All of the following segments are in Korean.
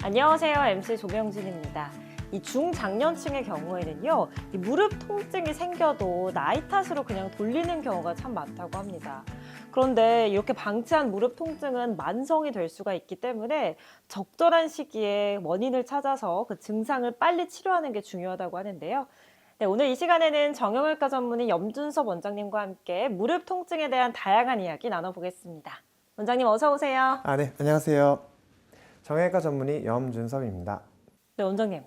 안녕하세요. MC 조명진입니다. 이 중장년층의 경우에는요, 이 무릎 통증이 생겨도 나이 탓으로 그냥 돌리는 경우가 참 많다고 합니다. 그런데 이렇게 방치한 무릎 통증은 만성이 될 수가 있기 때문에 적절한 시기에 원인을 찾아서 그 증상을 빨리 치료하는 게 중요하다고 하는데요. 네, 오늘 이 시간에는 정형외과 전문의 염준섭 원장님과 함께 무릎 통증에 대한 다양한 이야기 나눠보겠습니다. 원장님 어서 오세요. 네, 안녕하세요. 정형외과 전문의 염준섭입니다. 네, 원장님.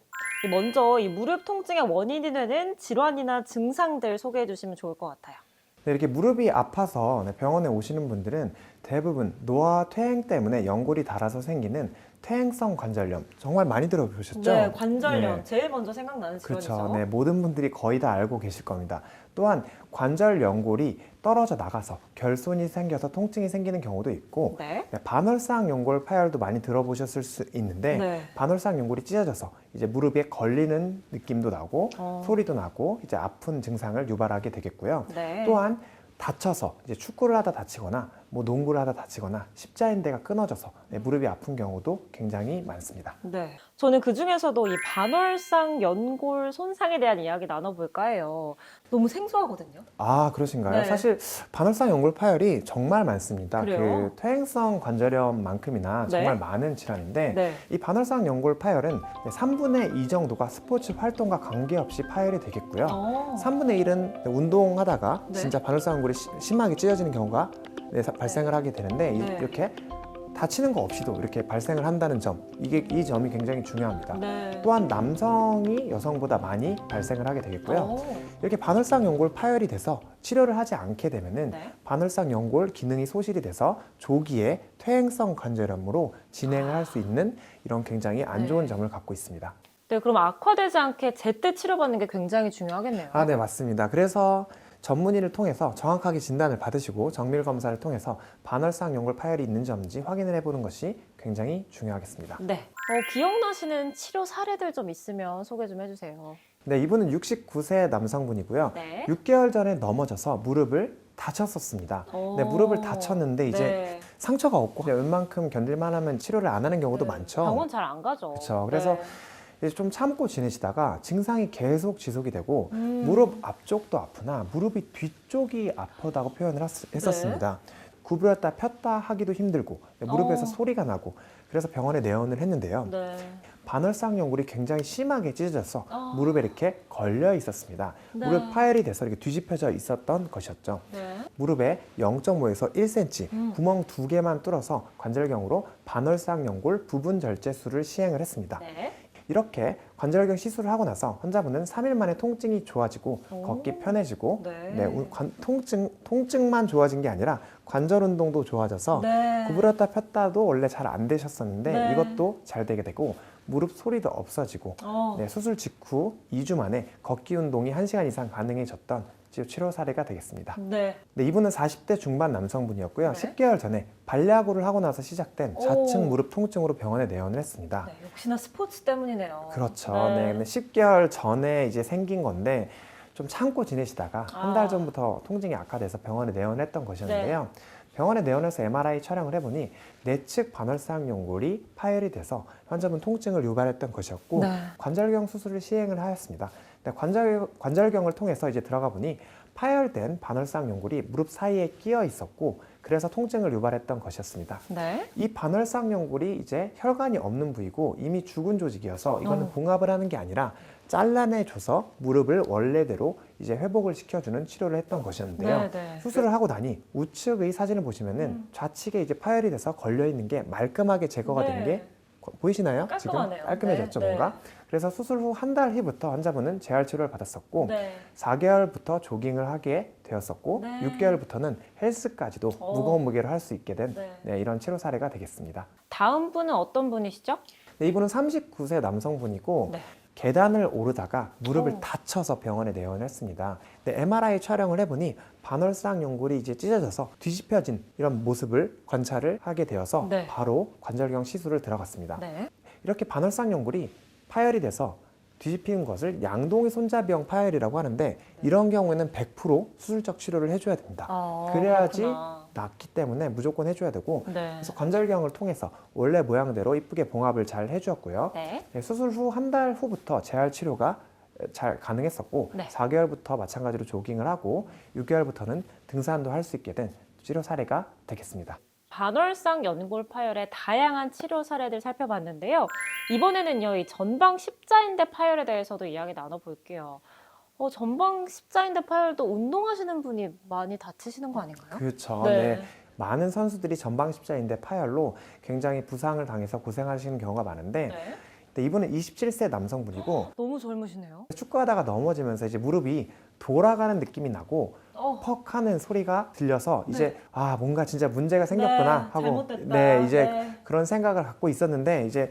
먼저 이 무릎 통증의 원인이 되는 질환이나 증상들 소개해 주시면 좋을 것 같아요. 네, 이렇게 무릎이 아파서 병원에 오시는 분들은 대부분 노화 퇴행 때문에 연골이 닳아서 생기는 퇴행성 관절염, 정말 많이 들어보셨죠? 네, 관절염. 네. 제일 먼저 생각나는 그렇죠. 질환이죠. 네, 모든 분들이 거의 다 알고 계실 겁니다. 또한 관절 연골이 떨어져 나가서 결손이 생겨서 통증이 생기는 경우도 있고, 네. 반월상 연골 파열도 많이 들어보셨을 수 있는데, 네. 반월상 연골이 찢어져서 이제 무릎에 걸리는 느낌도 나고 소리도 나고 이제 아픈 증상을 유발하게 되겠고요. 네. 또한 다쳐서 이제 축구를 하다 다치거나 뭐 농구를 하다 다치거나 십자인대가 끊어져서 무릎이 아픈 경우도 굉장히 많습니다. 네. 저는 그 중에서도 이 반월상 연골 손상에 대한 이야기 나눠볼까 해요. 너무 생소하거든요. 아, 그러신가요? 네. 사실 반월상 연골 파열이 정말 많습니다. 그래요? 그 퇴행성 관절염만큼이나 네. 정말 많은 질환인데 네. 이 반월상 연골 파열은 3분의 2 정도가 스포츠 활동과 관계없이 파열이 되겠고요. 3분의 1은 운동하다가 네. 진짜 반월상 연골이 심하게 찢어지는 경우가 발생을 하게 되는데 네. 이렇게 다치는 거 없이도 이렇게 발생을 한다는 점, 이 점이 굉장히 중요합니다. 네. 또한 남성이 여성보다 많이 발생을 하게 되겠고요. 이렇게 반월상 연골 파열이 돼서 치료를 하지 않게 되면은 네. 반월상 연골 기능이 소실이 돼서 조기에 퇴행성 관절염으로 진행을 할 수 있는 이런 굉장히 안 좋은 네. 점을 갖고 있습니다. 네, 그럼 악화되지 않게 제때 치료받는 게 굉장히 중요하겠네요. 네, 맞습니다. 그래서 전문의를 통해서 정확하게 진단을 받으시고 정밀 검사를 통해서 반월상 연골 파열이 있는지 없는지 확인을 해보는 것이 굉장히 중요하겠습니다. 네. 기억나시는 치료 사례들 좀 있으면 소개 좀 해주세요. 네, 이분은 69세 남성분이고요. 네. 6개월 전에 넘어져서 무릎을 다쳤었습니다. 네, 무릎을 다쳤는데 이제 네. 상처가 없고 그냥 웬만큼 견딜만 하면 치료를 안 하는 경우도 많죠. 병원 잘 안 가죠. 그렇죠. 그래서 네. 이제 좀 참고 지내시다가 증상이 계속 지속이 되고 무릎 앞쪽도 아프나 무릎이 뒤쪽이 아프다고 표현을 했었습니다. 구부렸다 폈다 하기도 힘들고 무릎에서 소리가 나고 그래서 병원에 내원을 했는데요. 네. 반월상 연골이 굉장히 심하게 찢어져서 무릎에 이렇게 걸려 있었습니다. 네. 무릎 파열이 돼서 이렇게 뒤집혀져 있었던 것이었죠. 네. 무릎에 0.5에서 1cm 구멍 2개만 뚫어서 관절경으로 반월상 연골 부분 절제술을 시행을 했습니다. 네. 이렇게 관절경 시술을 하고 나서 환자분은 3일 만에 통증이 좋아지고 걷기 편해지고 네. 통증만 좋아진 게 아니라 관절 운동도 좋아져서 네. 구부렸다 폈다도 원래 잘 안 되셨었는데 네. 이것도 잘 되게 되고 무릎 소리도 없어지고 수술 직후 2주 만에 걷기 운동이 1시간 이상 가능해졌던 치료 사례가 되겠습니다. 네. 네, 이분은 40대 중반 남성분이었고요. 네. 10개월 전에 발야구를 하고 나서 시작된 좌측 무릎 통증으로 병원에 내원을 했습니다. 네. 역시나 스포츠 때문이네요. 그렇죠. 네. 네. 10개월 전에 이제 생긴 건데 좀 참고 지내시다가 한 달 전부터 통증이 악화돼서 병원에 내원했던 것이었는데요. 병원에 내원해서 MRI 촬영을 해보니 내측 반월상 연골이 파열이 돼서 환자분 통증을 유발했던 것이었고 네. 관절경 수술을 시행을 하였습니다. 네, 관절경을 통해서 이제 들어가 보니 파열된 반월상 연골이 무릎 사이에 끼어 있었고 그래서 통증을 유발했던 것이었습니다. 네. 이 반월상 연골이 이제 혈관이 없는 부위고 이미 죽은 조직이어서 이거는 봉합을 하는 게 아니라 잘라내줘서 무릎을 원래대로 이제 회복을 시켜주는 치료를 했던 것이었는데요. 네. 수술을 하고 나니 우측의 사진을 보시면은 좌측에 이제 파열이 돼서 걸려 있는 게 말끔하게 제거가 된 게 보이시나요? 깔끔하네요. 지금 깔끔해졌죠, 네. 뭔가. 그래서 수술 후 한 달 후부터 환자분은 재활 치료를 받았었고 네. 4개월부터 조깅을 하게 되었었고 네. 6개월부터는 헬스까지도 무거운 무게를 할 수 있게 된 네. 이런 치료 사례가 되겠습니다. 다음 분은 어떤 분이시죠? 네, 이분은 39세 남성분이고 네. 계단을 오르다가 무릎을 다쳐서 병원에 내원을 했습니다. MRI 촬영을 해보니 반월상 연골이 이제 찢어져서 뒤집혀진 이런 모습을 관찰을 하게 되어서 네. 바로 관절경 시술을 들어갔습니다. 네. 이렇게 반월상 연골이 파열이 돼서 뒤집히는 것을 양동이 손잡이형 파열이라고 하는데 이런 경우에는 100% 수술적 치료를 해줘야 됩니다. 그래야지 그렇구나. 낫기 때문에 무조건 해줘야 되고 네. 그래서 관절경을 통해서 원래 모양대로 이쁘게 봉합을 잘 해주었고요. 네. 네, 수술 후 한 달 후부터 재활 치료가 잘 가능했었고 네. 4개월부터 마찬가지로 조깅을 하고 6개월부터는 등산도 할 수 있게 된 치료 사례가 되겠습니다. 반월상 연골 파열의 다양한 치료 사례들 살펴봤는데요. 이번에는요, 이 전방 십자인대 파열에 대해서도 이야기 나눠볼게요. 전방 십자인대 파열도 운동하시는 분이 많이 다치시는 거 아닌가요? 그렇죠. 네. 네. 많은 선수들이 전방 십자인대 파열로 굉장히 부상을 당해서 고생하시는 경우가 많은데 네. 근데 이분은 27세 남성분이고 너무 젊으시네요. 축구하다가 넘어지면서 이제 무릎이 돌아가는 느낌이 나고 퍽 하는 소리가 들려서 이제 아 뭔가 진짜 문제가 생겼구나 네, 하고 잘못됐다. 이제 네. 그런 생각을 갖고 있었는데 이제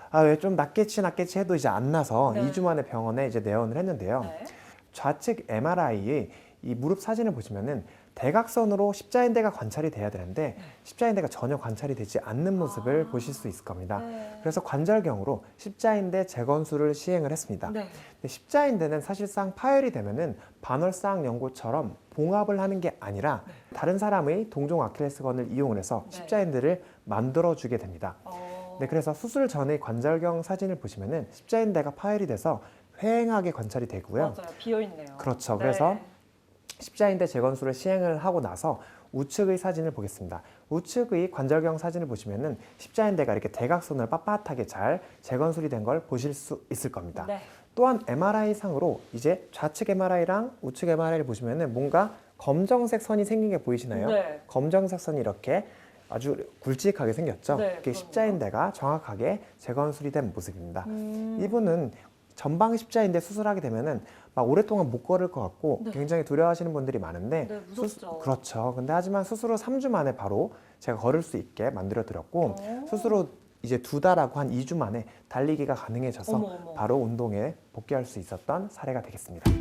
아 왜 좀 낫겠지 해도 이제 안 나서 네. 2주 만에 병원에 이제 내원을 했는데요. 네. 좌측 MRI의 이 무릎 사진을 보시면은 대각선으로 십자인대가 관찰이 돼야 되는데 십자인대가 전혀 관찰이 되지 않는 모습을 보실 수 있을 겁니다. 네. 그래서 관절경으로 십자인대 재건수를 시행을 했습니다. 네. 근데 십자인대는 사실상 파열이 되면은 반월상 연골처럼 봉합을 하는 게 아니라 다른 사람의 동종 아킬레스건을 이용을 해서 네. 십자인대를 만들어주게 됩니다. 네, 그래서 수술 전의 관절경 사진을 보시면은 십자인대가 파열이 돼서 휑하게 관찰이 되고요. 맞아요. 비어있네요. 그렇죠. 네. 그래서 십자인대 재건수를 시행을 하고 나서 우측의 사진을 보겠습니다. 우측의 관절경 사진을 보시면은 십자인대가 이렇게 대각선을 빳빳하게 잘 재건술이 된 걸 보실 수 있을 겁니다. 네. 또한 MRI 상으로 이제 좌측 MRI랑 우측 MRI를 보시면은 뭔가 검정색 선이 생긴 게 보이시나요? 네. 검정색 선이 이렇게 아주 굵직하게 생겼죠. 네, 그게 그러네요. 십자인대가 정확하게 재건술이 된 모습입니다. 이분은 전방 십자인대 수술하게 되면은 막 오랫동안 못 걸을 것 같고 네. 굉장히 두려워하시는 분들이 많은데 네, 무섭죠. 그렇죠. 근데 하지만 수술 후 3주 만에 바로 제가 걸을 수 있게 만들어 드렸고 오. 수술 후 이제 2달하고 한 2주 만에 달리기가 가능해져서 어머, 어머. 바로 운동에 복귀할 수 있었던 사례가 되겠습니다.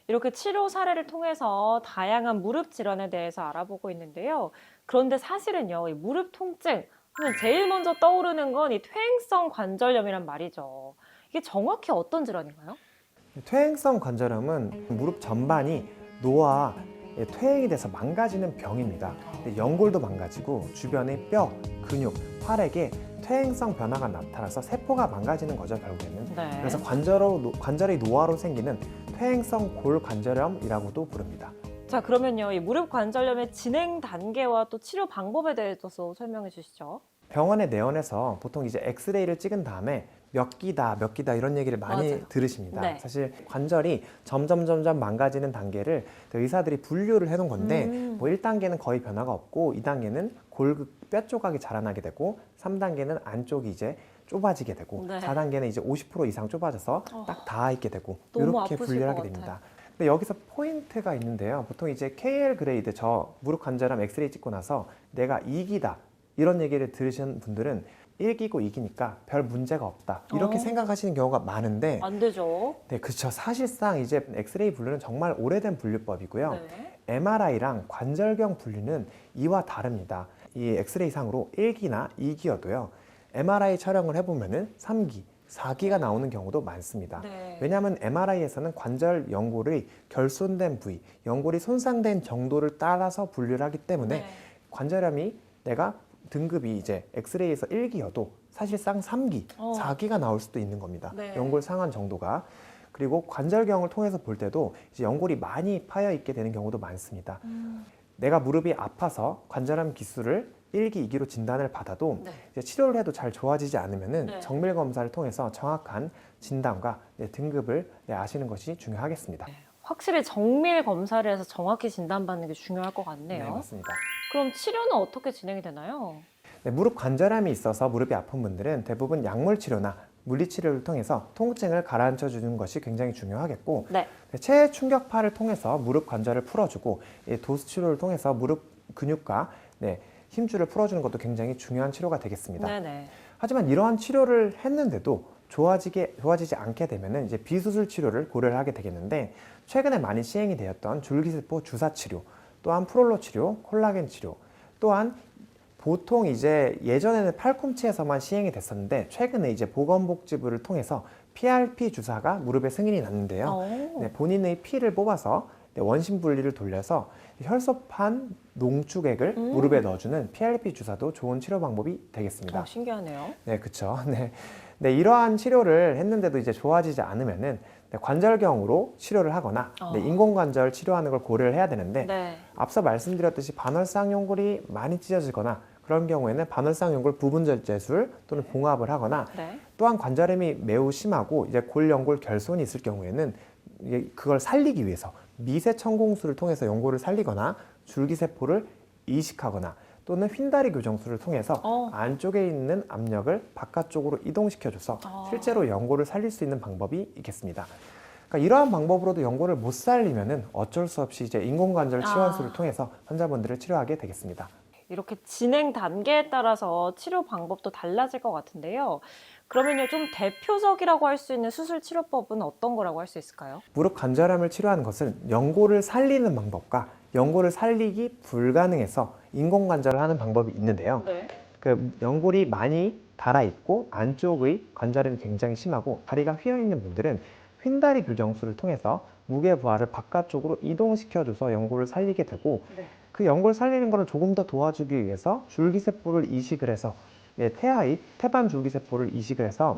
이렇게 치료 사례를 통해서 다양한 무릎 질환에 대해서 알아보고 있는데요. 그런데 사실은요, 이 무릎 통증 하면 제일 먼저 떠오르는 건 이 퇴행성 관절염이란 말이죠. 이게 정확히 어떤 질환인가요? 퇴행성 관절염은 무릎 전반이 노화, 퇴행이 돼서 망가지는 병입니다. 연골도 망가지고 주변의 뼈, 근육, 활액에 퇴행성 변화가 나타나서 세포가 망가지는 거죠, 결국에는. 네. 그래서 관절의 노화로 생기는 퇴행성 골관절염이라고도 부릅니다. 자, 그러면요, 이 무릎 관절염의 진행 단계와 또 치료 방법에 대해서 설명해 주시죠. 병원에 내원해서 보통 이제 엑스레이를 찍은 다음에 몇 기다 이런 얘기를 많이 맞아요. 들으십니다. 네. 사실 관절이 점점 망가지는 단계를 의사들이 분류를 해놓은 건데 뭐 1단계는 거의 변화가 없고 2단계는 골극 뼈 조각이 자라나게 되고 3단계는 안쪽이 이제 좁아지게 되고 네. 4단계는 이제 50% 이상 좁아져서 딱 닿아 있게 되고 너무 이렇게 아프실 분류를 것 하게 같아요. 됩니다. 근데 여기서 포인트가 있는데요. 보통 이제 KL 그레이드 저 무릎 관절암 엑스레이 찍고 나서 내가 2기다 이런 얘기를 들으신 분들은 1기고 2기니까 별 문제가 없다 이렇게 생각하시는 경우가 많은데 안 되죠. 네, 그렇죠. 사실상 이제 엑스레이 분류는 정말 오래된 분류법이고요. 네. MRI랑 관절경 분류는 이와 다릅니다. 이 엑스레이 상으로 1기나 2기여도요. MRI 촬영을 해보면은 3기, 4기가 나오는 경우도 많습니다. 네. 왜냐하면 MRI에서는 관절 연골의 결손된 부위, 연골이 손상된 정도를 따라서 분류를 하기 때문에 네. 관절염이 내가 등급이 이제 엑스레이에서 1기여도 사실상 3기, 4기가 나올 수도 있는 겁니다. 네. 연골 상한 정도가. 그리고 관절경을 통해서 볼 때도 이제 연골이 많이 파여 있게 되는 경우도 많습니다. 내가 무릎이 아파서 관절암 기수를 1기, 2기로 진단을 받아도 네. 이제 치료를 해도 잘 좋아지지 않으면은 네. 정밀 검사를 통해서 정확한 진단과 등급을 아시는 것이 중요하겠습니다. 확실히 정밀 검사를 해서 정확히 진단받는 게 중요할 것 네, 같네요. 맞습니다. 그럼 치료는 어떻게 진행이 되나요? 네, 무릎 관절암이 있어서 무릎이 아픈 분들은 대부분 약물 치료나 물리 치료를 통해서 통증을 가라앉혀 주는 것이 굉장히 중요하겠고 네. 체충격파를 통해서 무릎 관절을 풀어주고 도수 치료를 통해서 무릎 근육과 힘줄을 풀어주는 것도 굉장히 중요한 치료가 되겠습니다. 네네. 하지만 이러한 치료를 했는데도 좋아지지 않게 되면은 이제 비수술 치료를 고려를 하게 되겠는데 최근에 많이 시행이 되었던 줄기세포 주사 치료, 또한 프롤로 치료, 콜라겐 치료, 또한 보통 이제 예전에는 팔꿈치에서만 시행이 됐었는데 최근에 이제 보건복지부를 통해서 PRP 주사가 무릎에 승인이 났는데요. 본인의 피를 뽑아서 원심 분리를 돌려서 혈소판 농축액을 무릎에 넣어주는 PRP 주사도 좋은 치료 방법이 되겠습니다. 신기하네요. 네, 그렇죠. 네, 이러한 치료를 했는데도 이제 좋아지지 않으면은 관절경으로 치료를 하거나 인공관절 치료하는 걸 고려를 해야 되는데 네. 앞서 말씀드렸듯이 반월상 연골이 많이 찢어지거나 그런 경우에는 반월상 연골 부분절제술 또는 봉합을 하거나 네. 또한 관절염이 매우 심하고 이제 골연골 결손이 있을 경우에는 그걸 살리기 위해서 미세 천공술을 통해서 연골을 살리거나 줄기세포를 이식하거나 또는 휜다리 교정술을 통해서 안쪽에 있는 압력을 바깥쪽으로 이동시켜줘서 실제로 연골을 살릴 수 있는 방법이 있겠습니다. 그러니까 이러한 방법으로도 연골을 못 살리면은 어쩔 수 없이 이제 인공관절 치환술을 통해서 환자분들을 치료하게 되겠습니다. 이렇게 진행 단계에 따라서 치료 방법도 달라질 것 같은데요. 그러면요, 좀 대표적이라고 할 수 있는 수술 치료법은 어떤 거라고 할 수 있을까요? 무릎 관절염을 치료하는 것은 연골을 살리는 방법과 연골을 살리기 불가능해서 인공관절을 하는 방법이 있는데요. 네. 그 연골이 많이 닳아있고 안쪽의 관절염이 굉장히 심하고 다리가 휘어있는 분들은 휜다리 교정술을 통해서 무게 부하를 바깥쪽으로 이동시켜줘서 연골을 살리게 되고 그 연골 살리는 것을 조금 더 도와주기 위해서 줄기세포를 이식을 해서 태아의 태반 줄기세포를 이식을 해서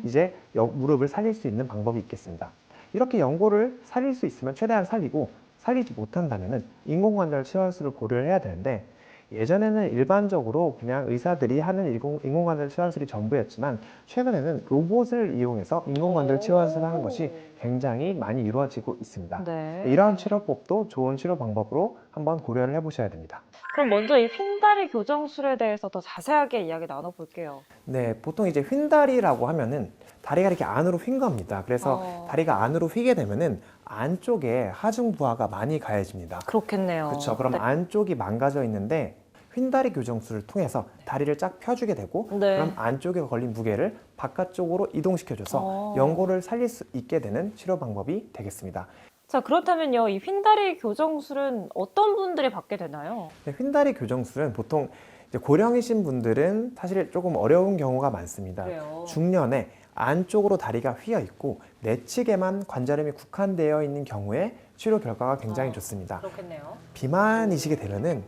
이제 무릎을 살릴 수 있는 방법이 있겠습니다. 이렇게 연골을 살릴 수 있으면 최대한 살리고 살리지 못한다면은 인공관절 치환술을 고려를 해야 되는데 예전에는 일반적으로 그냥 의사들이 하는 인공관절 치환술이 전부였지만 최근에는 로봇을 이용해서 인공관절 치환술을 하는 것이 굉장히 많이 이루어지고 있습니다. 네. 이러한 치료법도 좋은 치료 방법으로 한번 고려를 해보셔야 됩니다. 그럼 먼저 이 휜다리 교정술에 대해서 더 자세하게 이야기 나눠볼게요. 네, 보통 이제 휜다리라고 하면은 다리가 이렇게 안으로 휜 겁니다. 그래서 다리가 안으로 휘게 되면은 안쪽에 하중 부하가 많이 가해집니다. 그렇겠네요. 그렇죠. 그럼 안쪽이 망가져 있는데 휜다리 교정술을 통해서 다리를 쫙 펴주게 되고 그럼 안쪽에 걸린 무게를 바깥쪽으로 이동시켜줘서 연골을 살릴 수 있게 되는 치료 방법이 되겠습니다. 자, 그렇다면요, 이 휜다리 교정술은 어떤 분들이 받게 되나요? 네, 휜다리 교정술은 보통 이제 고령이신 분들은 사실 조금 어려운 경우가 많습니다. 그래요. 중년에 안쪽으로 다리가 휘어 있고 내측에만 관절염이 국한되어 있는 경우에 치료 결과가 굉장히 좋습니다. 그렇겠네요. 비만이시게 되면은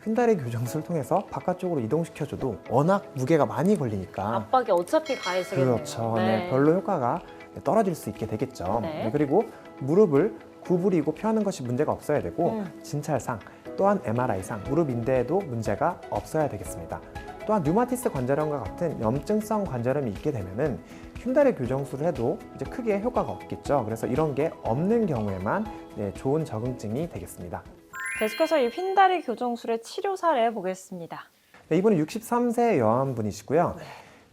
휜다리 교정술을 통해서 바깥쪽으로 이동시켜줘도 워낙 무게가 많이 걸리니까 압박이 어차피 가해지겠네요. 그렇죠. 네, 별로 효과가 떨어질 수 있게 되겠죠. 그리고 무릎을 구부리고 펴는 것이 문제가 없어야 되고 진찰상 또한 MRI상 무릎 인대에도 문제가 없어야 되겠습니다. 또한 류마티스 관절염과 같은 염증성 관절염이 있게 되면은 휜다리 교정술을 해도 이제 크게 효과가 없겠죠. 그래서 이런 게 없는 경우에만 좋은 적응증이 되겠습니다. 계속해서 이 휜다리 교정술의 치료 사례 보겠습니다. 네, 이분은 63세 여성분이시고요.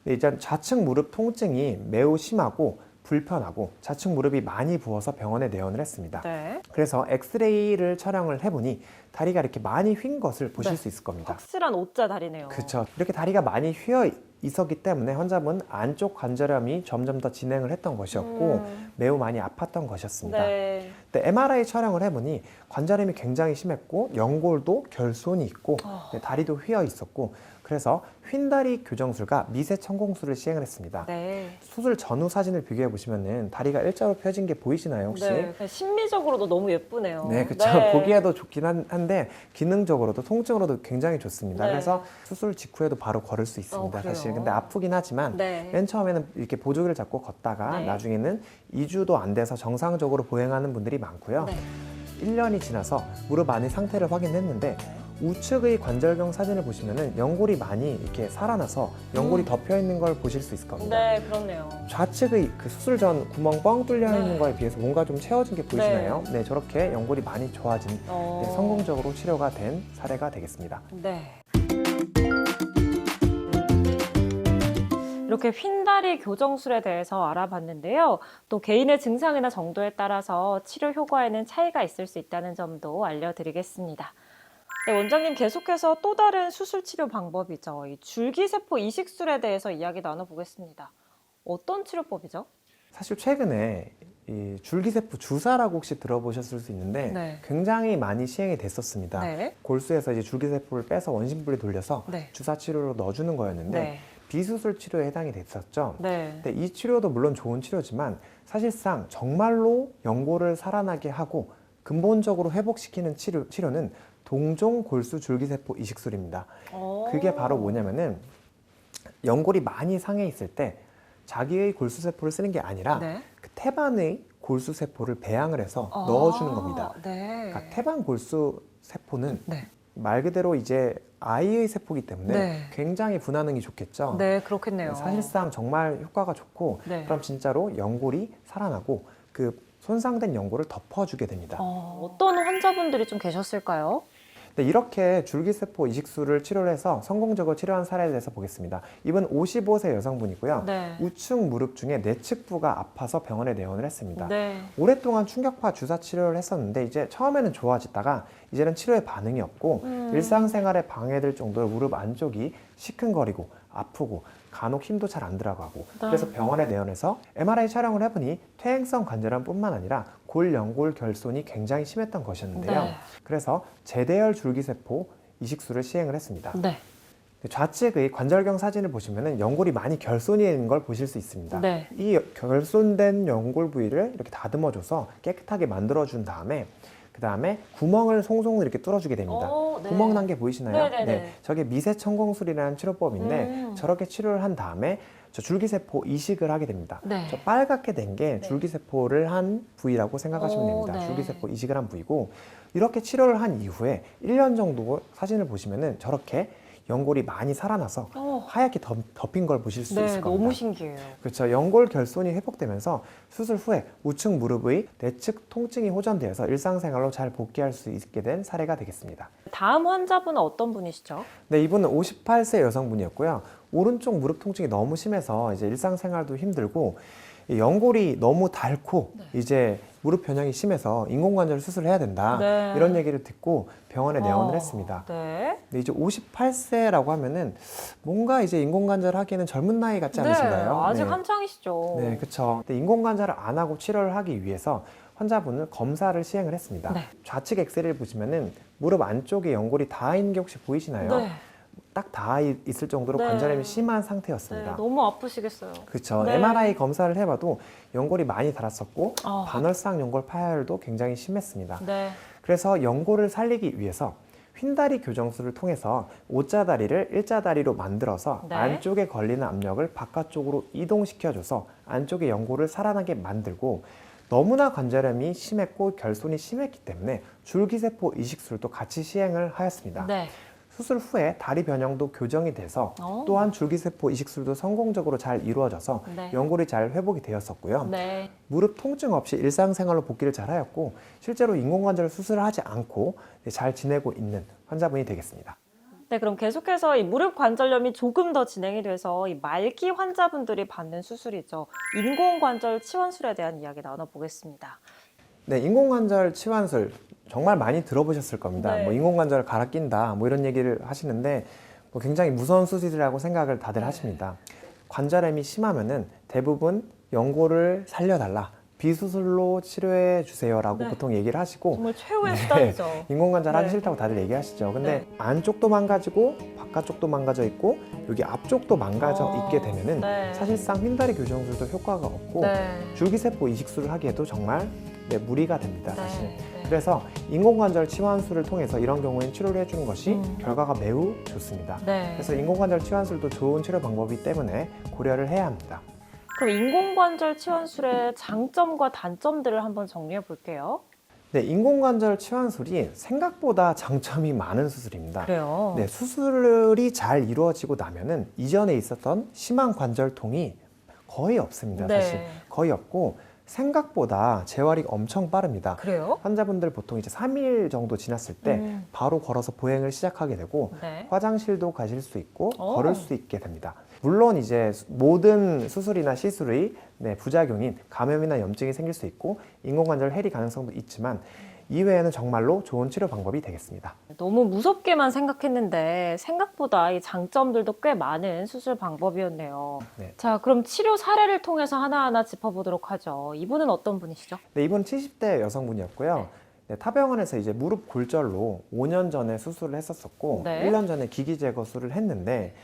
네, 이제 좌측 무릎 통증이 매우 심하고 불편하고 좌측 무릎이 많이 부어서 병원에 내원을 했습니다. 그래서 엑스레이를 촬영을 해보니 다리가 이렇게 많이 휜 것을 보실 수 있을 겁니다. 확실한 O자 다리네요. 그렇죠. 이렇게 다리가 많이 휘어 있었기 때문에 환자분 안쪽 관절염이 점점 더 진행을 했던 것이었고 매우 많이 아팠던 것이었습니다. 근데 MRI 촬영을 해보니 관절염이 굉장히 심했고 연골도 결손이 있고 다리도 휘어 있었고 그래서 휜다리 교정술과 미세 천공술을 시행을 했습니다. 수술 전후 사진을 비교해 보시면은 다리가 일자로 펴진 게 보이시나요 혹시? 심미적으로도 너무 예쁘네요. 네, 그렇죠. 보기에도 좋긴 한데 기능적으로도 통증으로도 굉장히 좋습니다. 그래서 수술 직후에도 바로 걸을 수 있습니다. 사실 근데 아프긴 하지만 맨 처음에는 이렇게 보조기를 잡고 걷다가 나중에는 2주도 안 돼서 정상적으로 보행하는 분들이 많고요. 1년이 지나서 무릎 안의 상태를 확인했는데 우측의 관절경 사진을 보시면은 연골이 많이 이렇게 살아나서 연골이 덮여 있는 걸 보실 수 있을 겁니다. 그렇네요. 좌측의 그 수술 전 구멍 뻥 뚫려 있는 거에 비해서 뭔가 좀 채워진 게 보이시나요? 네, 저렇게 연골이 많이 좋아진 성공적으로 치료가 된 사례가 되겠습니다. 이렇게 휜다리 교정술에 대해서 알아봤는데요. 또 개인의 증상이나 정도에 따라서 치료 효과에는 차이가 있을 수 있다는 점도 알려드리겠습니다. 원장님 계속해서 또 다른 수술 치료 방법이죠. 이 줄기세포 이식술에 대해서 이야기 나눠보겠습니다. 어떤 치료법이죠? 사실 최근에 이 줄기세포 주사라고 혹시 들어보셨을 수 있는데 굉장히 많이 시행이 됐었습니다. 골수에서 이제 줄기세포를 빼서 원심분리 돌려서 주사 치료로 넣어주는 거였는데 비수술 치료에 해당이 됐었죠. 근데 이 치료도 물론 좋은 치료지만 사실상 정말로 연골을 살아나게 하고 근본적으로 회복시키는 치료는 동종 골수 줄기세포 이식술입니다. 그게 바로 뭐냐면은 연골이 많이 상해 있을 때 자기의 골수세포를 쓰는 게 아니라 네. 그 태반의 골수세포를 배양을 해서 넣어주는 겁니다. 네. 그러니까 태반 골수세포는 네. 말 그대로 이제 아이의 세포이기 때문에 네. 굉장히 분화능이 좋겠죠. 네, 그렇겠네요. 사실상 정말 효과가 좋고 네. 그럼 진짜로 연골이 살아나고 그 손상된 연골을 덮어주게 됩니다. 어떤 환자분들이 좀 계셨을까요? 네, 이렇게 줄기세포 이식술을 치료를 해서 성공적으로 치료한 사례에 대해서 보겠습니다. 이분 55세 여성분이고요. 네. 우측 무릎 중에 내측부가 아파서 병원에 내원을 했습니다. 네. 오랫동안 충격파 주사 치료를 했었는데 이제 처음에는 좋아지다가 이제는 치료에 반응이 없고 일상생활에 방해될 정도로 무릎 안쪽이 시큰거리고 아프고 간혹 힘도 잘 안 들어가고 그래서 병원에 내원해서 MRI 촬영을 해보니 퇴행성 관절염뿐만 아니라 골연골 결손이 굉장히 심했던 것이었는데요. 네. 그래서 제대열 줄기세포 이식술을 시행을 했습니다. 네. 좌측의 관절경 사진을 보시면 연골이 많이 결손이 있는 걸 보실 수 있습니다. 네. 이 결손된 연골 부위를 이렇게 다듬어줘서 깨끗하게 만들어준 다음에 그 다음에 구멍을 송송 이렇게 뚫어주게 됩니다. 네. 구멍 난 게 보이시나요? 네네네. 저게 미세천공술이라는 치료법인데 저렇게 치료를 한 다음에 저 줄기세포 이식을 하게 됩니다. 네. 저 빨갛게 된 게 네. 줄기세포를 한 부위라고 생각하시면 됩니다. 네. 줄기세포 이식을 한 부위고 이렇게 치료를 한 이후에 1년 정도 사진을 보시면은 저렇게 연골이 많이 살아나서 하얗게 덮인 걸 보실 수 네, 있을 겁니다. 너무 신기해요. 그렇죠. 연골 결손이 회복되면서 수술 후에 우측 무릎의 내측 통증이 호전되어서 일상생활로 잘 복귀할 수 있게 된 사례가 되겠습니다. 다음 환자분은 어떤 분이시죠? 네, 이분은 58세 여성분이었고요. 오른쪽 무릎 통증이 너무 심해서 이제 일상생활도 힘들고 이 연골이 너무 닳고 이제 무릎 변형이 심해서 인공관절 수술을 해야 된다. 네. 이런 얘기를 듣고 병원에 내원을 했습니다. 네. 근데 이제 58세라고 하면은 뭔가 이제 인공관절 하기에는 젊은 나이 같지 않으신가요? 네, 아직 네. 한창이시죠. 네, 그렇죠. 근데 인공관절을 안 하고 치료를 하기 위해서 환자분은 검사를 시행을 했습니다. 네. 좌측 엑스레이를 보시면은 무릎 안쪽에 연골이 닿아 있는 게 혹시 보이시나요? 네. 딱 닿아 있을 정도로 네. 관절염이 심한 네, 상태였습니다. 너무 아프시겠어요. 그렇죠. 네. MRI 검사를 해봐도 연골이 많이 닳았었고 아. 반월상 연골 파열도 굉장히 심했습니다. 네. 그래서 연골을 살리기 위해서 휜다리 교정술을 통해서 O자다리를 일자다리로 만들어서 네. 안쪽에 걸리는 압력을 바깥쪽으로 이동시켜줘서 안쪽에 연골을 살아나게 만들고 너무나 관절염이 심했고 결손이 심했기 때문에 줄기세포 이식술도 같이 시행을 하였습니다. 네. 수술 후에 다리 변형도 교정이 돼서 또한 줄기세포 이식술도 성공적으로 잘 이루어져서 네. 연골이 잘 회복이 되었었고요. 네. 무릎 통증 없이 일상생활로 복귀를 잘 하였고 실제로 인공관절 수술을 하지 않고 잘 지내고 있는 환자분이 되겠습니다. 네, 그럼 계속해서 이 무릎 관절염이 조금 더 진행이 돼서 이 말기 환자분들이 받는 수술이죠. 인공관절 치환술에 대한 이야기 나눠보겠습니다. 네, 인공관절 치환술 정말 많이 들어보셨을 겁니다. 네. 뭐 인공관절을 갈아 낀다 뭐 이런 얘기를 하시는데 뭐 굉장히 무서운 수술이라고 생각을 다들 하십니다. 관절염이 심하면은 대부분 연골을 살려달라. 비수술로 치료해 주세요라고 네. 보통 얘기를 하시고 정말 최후의 수단이죠. 인공관절 하기 네. 싫다고 다들 얘기하시죠. 근데 네. 안쪽도 망가지고 바깥쪽도 망가져 있고 여기 앞쪽도 망가져 있게 되면은 네. 사실상 휜다리 교정술도 효과가 없고 네. 줄기세포 이식술을 하기에도 정말 무리가 됩니다. 사실. 네. 그래서 인공관절 치환술을 통해서 이런 경우에는 치료를 해주는 것이 결과가 매우 좋습니다. 네. 그래서 인공관절 치환술도 좋은 치료 방법이기 때문에 고려를 해야 합니다. 그럼 인공관절 치환술의 장점과 단점들을 한번 정리해 볼게요. 네, 인공관절 치환술이 생각보다 장점이 많은 수술입니다. 그래요. 네, 수술이 잘 이루어지고 나면은 이전에 있었던 심한 관절통이 거의 없습니다. 네. 사실 거의 없고 생각보다 재활이 엄청 빠릅니다. 그래요? 환자분들 보통 이제 3일 정도 지났을 때 바로 걸어서 보행을 시작하게 되고 네. 화장실도 가실 수 있고 걸을 수 있게 됩니다. 물론 이제 모든 수술이나 시술의 부작용인 감염이나 염증이 생길 수 있고 인공관절 해리 가능성도 있지만 이외에는 정말로 좋은 치료 방법이 되겠습니다. 너무 무섭게만 생각했는데 생각보다 이 장점들도 꽤 많은 수술 방법이었네요. 네. 자, 그럼 치료 사례를 통해서 하나하나 짚어보도록 하죠. 이분은 어떤 분이시죠? 네, 이분 70대 여성분이었고요. 네, 타병원에서 이제 무릎 골절로 5년 전에 수술을 했었었고 네. 1년 전에 기기 제거술을 했는데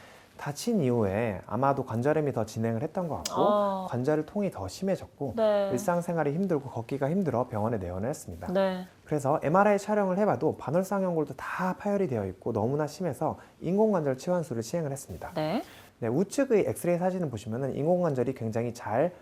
다친 이후에 아마도 관절염이 더 진행을 했던 것 같고 관절 통이 더 심해졌고 네. 일상생활이 힘들고 걷기가 힘들어 병원에 내원을 했습니다. 네. 그래서 MRI 촬영을 해봐도 반월상 연골도 다 파열이 되어 있고 너무나 심해서 인공관절 치환술을 시행을 했습니다. 네. 네, 우측의 엑스레이 사진을 보시면 인공관절이 굉장히 잘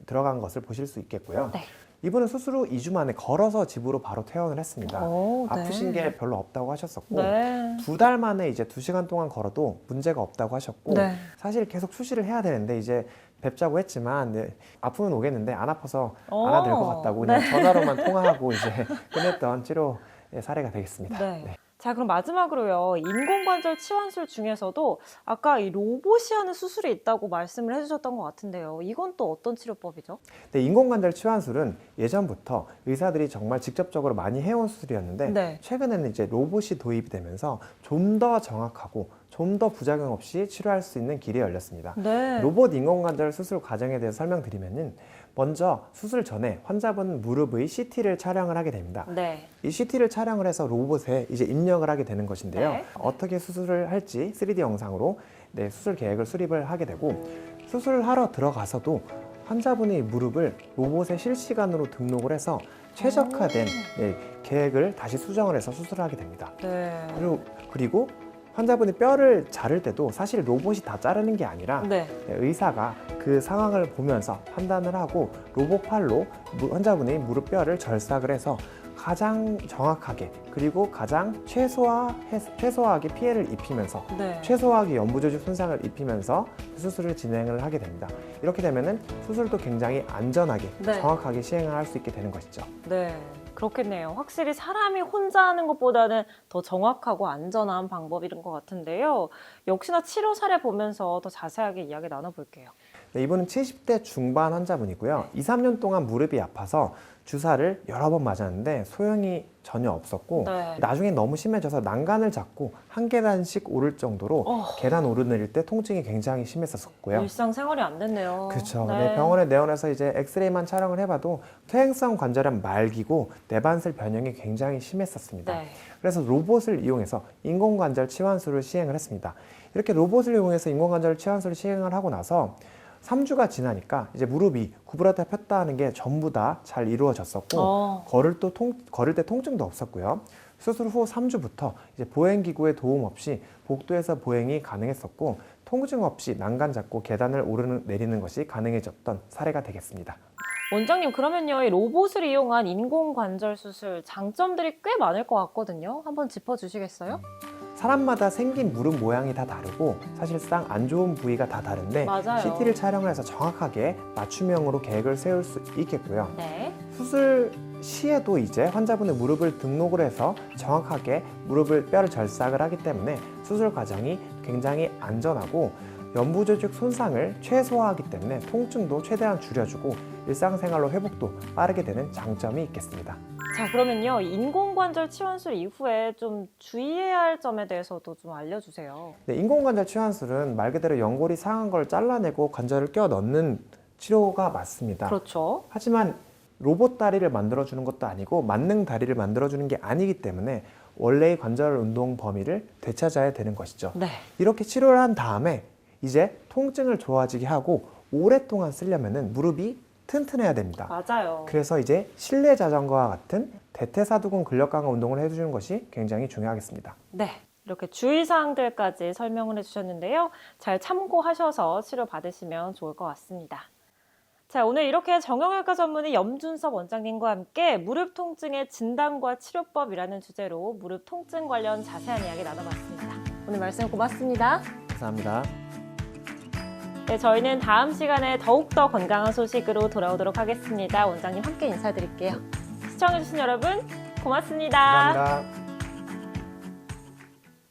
들어간 것을 보실 수 있겠고요. 네. 이분은 수술 후 2주 만에 걸어서 집으로 바로 퇴원을 했습니다. 오, 네. 아프신 게 별로 없다고 하셨었고 네. 2달 만에 이제 2시간 동안 걸어도 문제가 없다고 하셨고 네. 사실 계속 수시를 해야 되는데 이제 뵙자고 했지만 네, 아프면 오겠는데 안 아파서 안 와도 될 것 같다고 그냥 네. 전화로만 통화하고 이제 끝냈던 치료 사례가 되겠습니다. 네. 네. 자, 그럼 마지막으로요. 인공관절 치환술 중에서도 아까 이 로봇이 하는 수술이 있다고 말씀을 해주셨던 것 같은데요. 이건 또 어떤 치료법이죠? 네, 인공관절 치환술은 예전부터 의사들이 정말 직접적으로 많이 해온 수술이었는데 네. 최근에는 이제 로봇이 도입이 되면서 좀 더 정확하고 좀 더 부작용 없이 치료할 수 있는 길이 열렸습니다. 네. 로봇 인공관절 수술 과정에 대해서 설명드리면은 먼저 수술 전에 환자분 무릎의 CT를 촬영을 하게 됩니다. 네. 이 CT를 촬영을 해서 로봇에 이제 입력을 하게 되는 것인데요. 네. 어떻게 수술을 할지 3D 영상으로 수술 계획을 수립을 하게 되고 수술하러 들어가서도 환자분의 무릎을 로봇에 실시간으로 등록을 해서 최적화된 계획을 다시 수정을 해서 수술을 하게 됩니다. 네. 그리고 환자분이 뼈를 자를 때도 사실 로봇이 다 자르는 게 아니라 네. 의사가 그 상황을 보면서 판단을 하고 로봇 팔로 환자분의 무릎 뼈를 절삭을 해서 가장 정확하게 그리고 가장 최소화하게 피해를 입히면서 네. 최소화하게 연부조직 손상을 입히면서 수술을 진행을 하게 됩니다. 이렇게 되면은 수술도 굉장히 안전하게 네. 정확하게 시행을 할 수 있게 되는 것이죠. 네. 그렇겠네요. 확실히 사람이 혼자 하는 것보다는 더 정확하고 안전한 방법인 것 같은데요. 역시나 치료 사례 보면서 더 자세하게 이야기 나눠볼게요. 네, 이분은 70대 중반 환자분이고요. 2, 3년 동안 무릎이 아파서 주사를 여러 번 맞았는데 소용이 전혀 없었고 네. 나중에 너무 심해져서 난간을 잡고 한 계단씩 오를 정도로 계단 오르내릴 때 통증이 굉장히 심했었고요. 일상생활이 안 됐네요. 그렇죠. 네. 네, 병원에 내원해서 이제 엑스레이만 촬영을 해봐도 퇴행성 관절염 말기고 내반슬 변형이 굉장히 심했었습니다. 네. 그래서 로봇을 이용해서 인공관절 치환술을 시행을 했습니다. 이렇게 로봇을 이용해서 인공관절 치환술을 시행을 하고 나서 3주가 지나니까 이제 무릎이 구부렸다 폈다 하는 게 전부 다 잘 이루어졌었고 걸을 때 통증도 없었고요. 수술 후 3주부터 이제 보행기구의 도움 없이 복도에서 보행이 가능했었고 통증 없이 난간 잡고 계단을 내리는 것이 가능해졌던 사례가 되겠습니다. 원장님, 그러면요, 이 로봇을 이용한 인공관절 수술 장점들이 꽤 많을 것 같거든요. 한번 짚어주시겠어요? 사람마다 생긴 무릎 모양이 다 다르고 사실상 안 좋은 부위가 다 다른데 맞아요. CT를 촬영을 해서 정확하게 맞춤형으로 계획을 세울 수 있겠고요. 네. 수술 시에도 이제 환자분의 무릎을 등록을 해서 정확하게 뼈를 절삭을 하기 때문에 수술 과정이 굉장히 안전하고 연부조직 손상을 최소화하기 때문에 통증도 최대한 줄여주고 일상생활로 회복도 빠르게 되는 장점이 있겠습니다. 자, 그러면요, 인공관절 치환술 이후에 좀 주의해야 할 점에 대해서도 좀 알려주세요. 네, 인공관절 치환술은 말 그대로 연골이 상한 걸 잘라내고 관절을 껴 넣는 치료가 맞습니다. 그렇죠. 하지만 로봇 다리를 만들어주는 것도 아니고 만능 다리를 만들어주는 게 아니기 때문에 원래의 관절 운동 범위를 되찾아야 되는 것이죠. 네. 이렇게 치료를 한 다음에 이제 통증을 좋아지게 하고 오랫동안 쓰려면은 무릎이 튼튼해야 됩니다. 맞아요. 그래서 이제 실내 자전거와 같은 대퇴사두근 근력 강화 운동을 해주는 것이 굉장히 중요하겠습니다. 네. 이렇게 주의사항들까지 설명을 해주셨는데요. 잘 참고하셔서 치료 받으시면 좋을 것 같습니다. 자, 오늘 이렇게 정형외과 전문의 염준섭 원장님과 함께 무릎 통증의 진단과 치료법이라는 주제로 무릎 통증 관련 자세한 이야기 나눠봤습니다. 오늘 말씀 고맙습니다. 감사합니다. 네, 저희는 다음 시간에 더욱더 건강한 소식으로 돌아오도록 하겠습니다. 원장님 함께 인사드릴게요. 시청해주신 여러분 고맙습니다. 감사합니다.